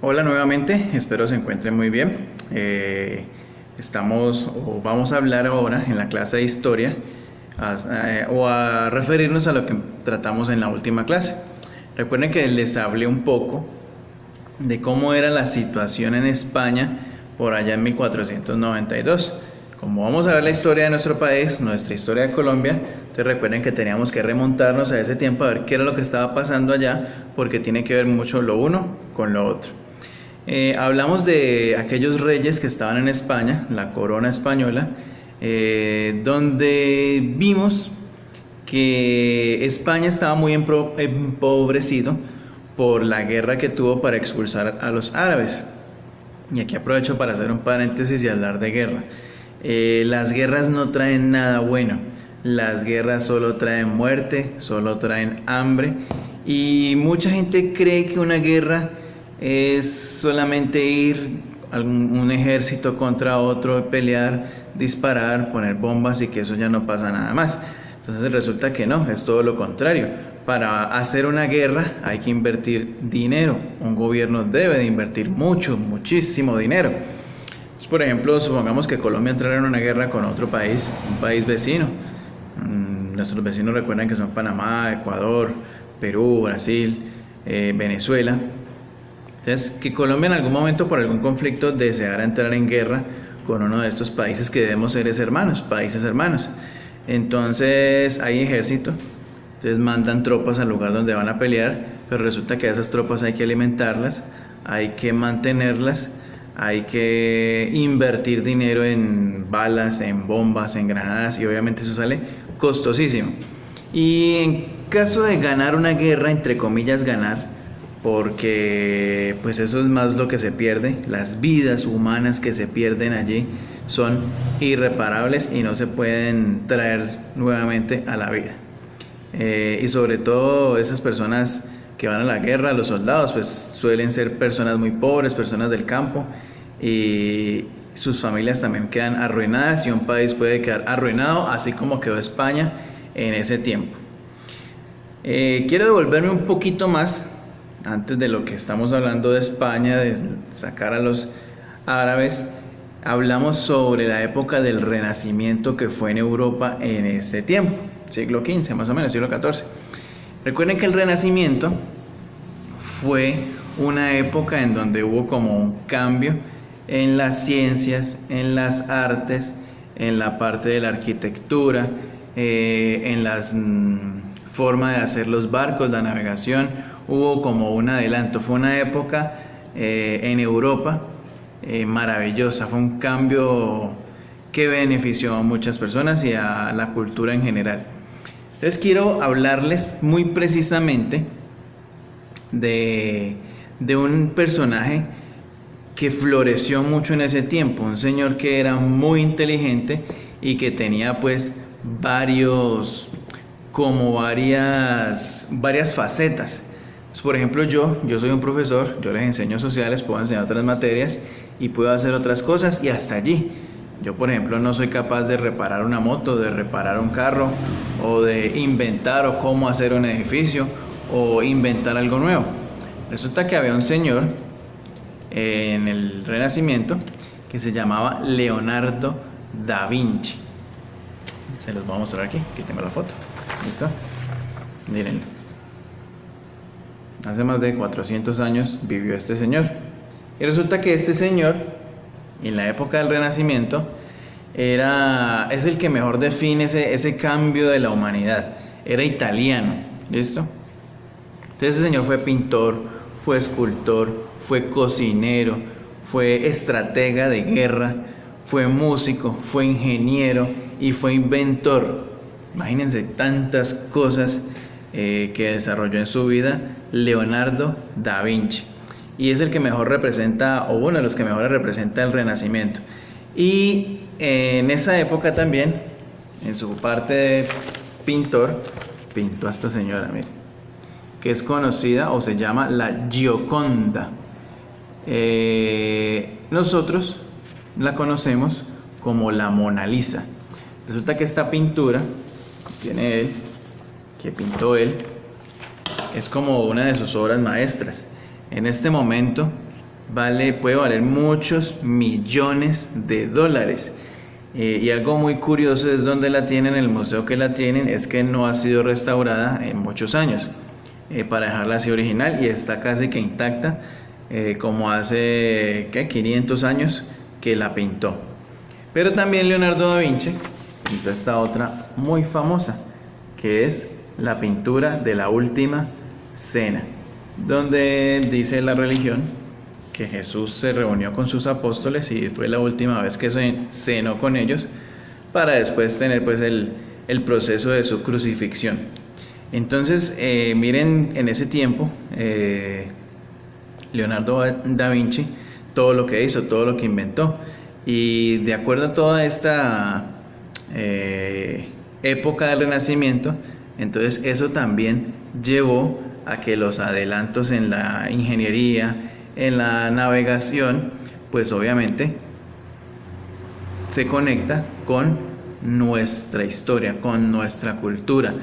Hola nuevamente, espero se encuentren muy bien. Vamos a hablar ahora en la clase de historia a referirnos a lo que tratamos en la última clase. Recuerden que les hablé un poco de cómo era la situación en España por allá en 1492. Como vamos a ver la historia de nuestro país, nuestra historia de Colombia, entonces recuerden que teníamos que remontarnos a ese tiempo a ver qué era lo que estaba pasando allá, porque tiene que ver mucho lo uno con lo otro. Hablamos de aquellos reyes que estaban en España, la corona española, donde vimos que España estaba muy empobrecido por la guerra que tuvo para expulsar a los árabes. Y aquí aprovecho para hacer un paréntesis y hablar de guerra. Las guerras no traen nada bueno, las guerras solo traen muerte, solo traen hambre, y mucha gente cree que una guerra es solamente ir a un ejército contra otro, pelear, disparar, poner bombas y que eso ya no pasa nada más. Entonces resulta que no, es todo lo contrario. Para hacer una guerra hay que invertir dinero, un gobierno debe de invertir muchísimo dinero. Por ejemplo, supongamos que Colombia entrara en una guerra con otro país, un país vecino. Nuestros vecinos recuerdan que son Panamá, Ecuador, Perú, Brasil, Venezuela. Entonces, que Colombia en algún momento por algún conflicto deseara entrar en guerra con uno de estos países que debemos ser países hermanos. Entonces hay ejército, entonces mandan tropas al lugar donde van a pelear, pero resulta que a esas tropas hay que alimentarlas, hay que mantenerlas, hay que invertir dinero en balas, en bombas, en granadas, y obviamente eso sale costosísimo. Y en caso de ganar una guerra, entre comillas ganar, porque pues eso es más lo que se pierde, las vidas humanas que se pierden allí son irreparables y no se pueden traer nuevamente a la vida. Y sobre todo esas personas que van a la guerra, los soldados, pues suelen ser personas muy pobres, personas del campo, y sus familias también quedan arruinadas y un país puede quedar arruinado, así como quedó España en ese tiempo. Quiero devolverme un poquito más antes de lo que estamos hablando de España, de sacar a los árabes. Hablamos sobre la época del Renacimiento que fue en Europa en ese tiempo, siglo XV más o menos, siglo XIV. Recuerden que el Renacimiento fue una época en donde hubo como un cambio en las ciencias, en las artes, en la parte de la arquitectura, en la forma de hacer los barcos, la navegación. Hubo como un adelanto, fue una época en Europa maravillosa, fue un cambio que benefició a muchas personas y a la cultura en general. Entonces quiero hablarles muy precisamente de un personaje que floreció mucho en ese tiempo, un señor que era muy inteligente y que tenía pues varias facetas. Pues, por ejemplo, yo soy un profesor, yo les enseño sociales, puedo enseñar otras materias y puedo hacer otras cosas, y hasta allí. Yo, por ejemplo, no soy capaz de reparar una moto, de reparar un carro, o de inventar o cómo hacer un edificio, o inventar algo nuevo. Resulta que había un señor en el Renacimiento que se llamaba Leonardo da Vinci. Se los voy a mostrar aquí tengo la foto. ¿Listo? Miren. Hace más de 400 años vivió este señor. Y resulta que este señor, en la época del Renacimiento, es el que mejor define ese cambio de la humanidad. Era italiano, ¿listo? Entonces ese señor fue pintor, fue escultor, fue cocinero, fue estratega de guerra, fue músico, fue ingeniero y fue inventor. Imagínense tantas cosas que desarrolló en su vida Leonardo da Vinci. Y es el que mejor representa, o uno de los que mejor representa el Renacimiento. Y en esa época también, en su parte de pintor, pintó a esta señora, miren, que es conocida o se llama la Gioconda. Nosotros la conocemos como la Mona Lisa. Resulta que esta pintura tiene él, que pintó él, es como una de sus obras maestras. En este momento puede valer muchos millones de dólares. Y algo muy curioso es donde la tienen, el museo que la tienen, es que no ha sido restaurada en muchos años, para dejarla así original, y está casi que intacta, como hace 500 años que la pintó. Pero también Leonardo da Vinci pintó esta otra muy famosa, que es la pintura de la Última Cena, donde dice la religión que Jesús se reunió con sus apóstoles y fue la última vez que cenó con ellos, para después tener pues el proceso de su crucifixión. Entonces miren, en ese tiempo Leonardo da Vinci, todo lo que hizo, todo lo que inventó, y de acuerdo a toda esta época del Renacimiento, entonces eso también llevó a que los adelantos en la ingeniería, en la navegación, pues obviamente se conecta con nuestra historia, con nuestra cultura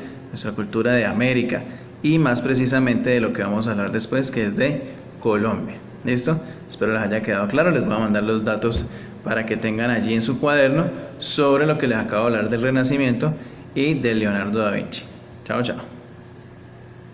de América, y más precisamente de lo que vamos a hablar después, que es de Colombia. ¿Listo? Espero les haya quedado claro. Les voy a mandar los datos para que tengan allí en su cuaderno sobre lo que les acabo de hablar del Renacimiento y de Leonardo da Vinci. Chao, chao.